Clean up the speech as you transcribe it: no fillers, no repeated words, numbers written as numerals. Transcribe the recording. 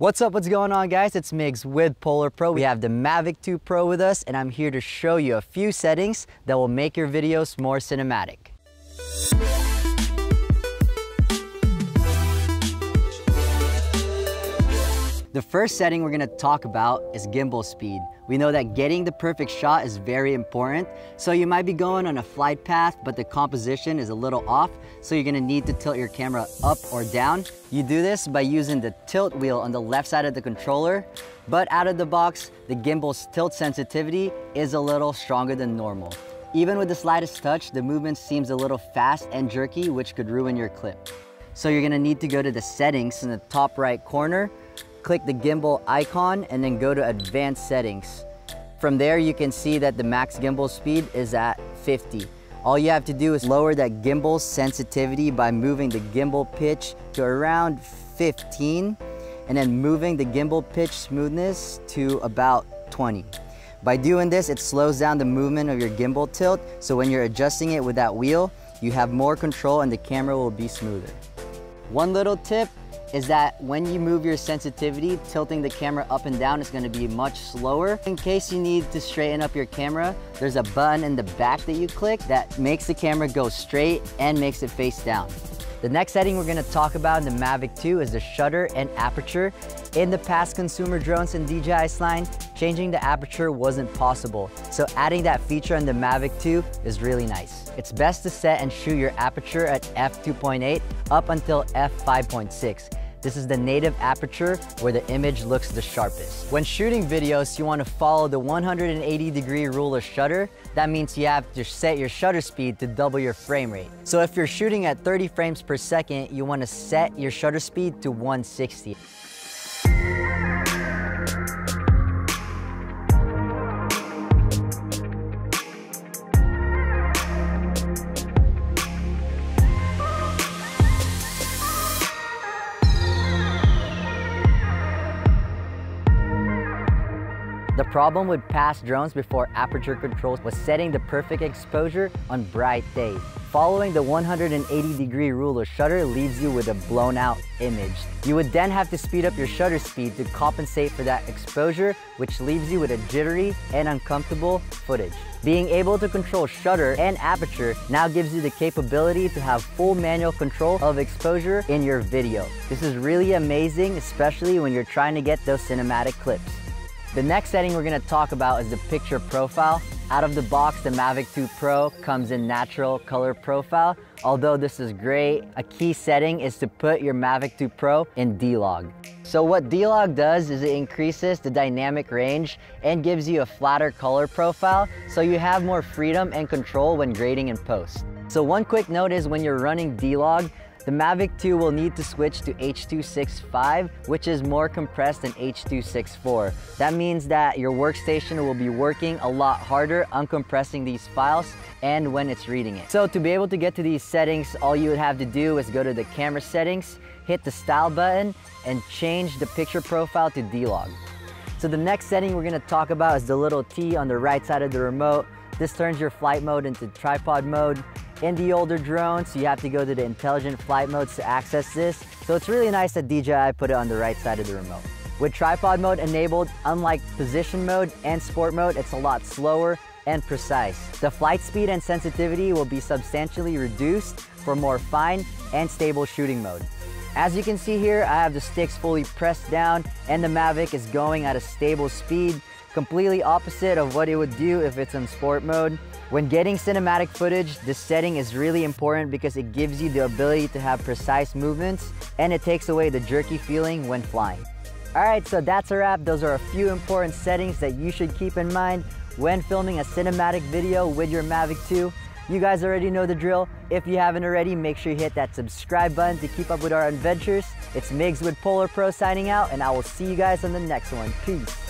What's up, what's going on, guys? It's Migs with Polar Pro. We have the Mavic 2 Pro with us, and I'm here to show you a few settings that will make your videos more cinematic. The first setting we're gonna talk about is gimbal speed. We know that getting the perfect shot is very important, so you might be going on a flight path, but the composition is a little off, so you're gonna need to tilt your camera up or down. You do this by using the tilt wheel on the left side of the controller, but out of the box, the gimbal's tilt sensitivity is a little stronger than normal. Even with the slightest touch, the movement seems a little fast and jerky, which could ruin your clip. So you're gonna need to go to the settings in the top right corner, click the gimbal icon, and then go to advanced settings. From there, you can see that the max gimbal speed is at 50. All you have to do is lower that gimbal sensitivity by moving the gimbal pitch to around 15, and then moving the gimbal pitch smoothness to about 20. By doing this, it slows down the movement of your gimbal tilt, so when you're adjusting it with that wheel, you have more control and the camera will be smoother. One little tip is that when you move your sensitivity, tilting the camera up and down is gonna be much slower. In case you need to straighten up your camera, there's a button in the back that you click that makes the camera go straight and makes it face down. The next setting we're gonna talk about in the Mavic 2 is the shutter and aperture. In the past consumer drones in DJI's line, changing the aperture wasn't possible. So adding that feature on the Mavic 2 is really nice. It's best to set and shoot your aperture at f2.8 up until f5.6. This is the native aperture where the image looks the sharpest. When shooting videos, you want to follow the 180-degree rule of shutter. That means you have to set your shutter speed to double your frame rate. So if you're shooting at 30 frames per second, you want to set your shutter speed to 160. The problem with past drones before aperture controls was setting the perfect exposure on bright days. Following the 180-degree rule of shutter leaves you with a blown out image. You would then have to speed up your shutter speed to compensate for that exposure, which leaves you with a jittery and uncomfortable footage. Being able to control shutter and aperture now gives you the capability to have full manual control of exposure in your video. This is really amazing, especially when you're trying to get those cinematic clips. The next setting we're gonna talk about is the picture profile. Out of the box, the Mavic 2 Pro comes in natural color profile. Although this is great, a key setting is to put your Mavic 2 Pro in D-Log. So what D-Log does is it increases the dynamic range and gives you a flatter color profile, so you have more freedom and control when grading in post. So one quick note is when you're running D-Log, the Mavic 2 will need to switch to H.265, which is more compressed than H.264. That means that your workstation will be working a lot harder uncompressing these files and when it's reading it. So to be able to get to these settings, all you would have to do is go to the camera settings, hit the style button, and change the picture profile to D-Log. So the next setting we're gonna talk about is the little T on the right side of the remote. This turns your flight mode into tripod mode. In the older drones, you have to go to the intelligent flight modes to access this. So it's really nice that DJI put it on the right side of the remote. With tripod mode enabled, unlike position mode and sport mode, it's a lot slower and precise. The flight speed and sensitivity will be substantially reduced for more fine and stable shooting mode. As you can see here, I have the sticks fully pressed down and the Mavic is going at a stable speed, completely opposite of what it would do if it's in sport mode. When getting cinematic footage, this setting is really important because it gives you the ability to have precise movements and it takes away the jerky feeling when flying. Alright, so that's a wrap. Those are a few important settings that you should keep in mind when filming a cinematic video with your Mavic 2. You guys already know the drill. If you haven't already, make sure you hit that subscribe button to keep up with our adventures. It's Migs with Polar Pro signing out, and I will see you guys on the next one. Peace.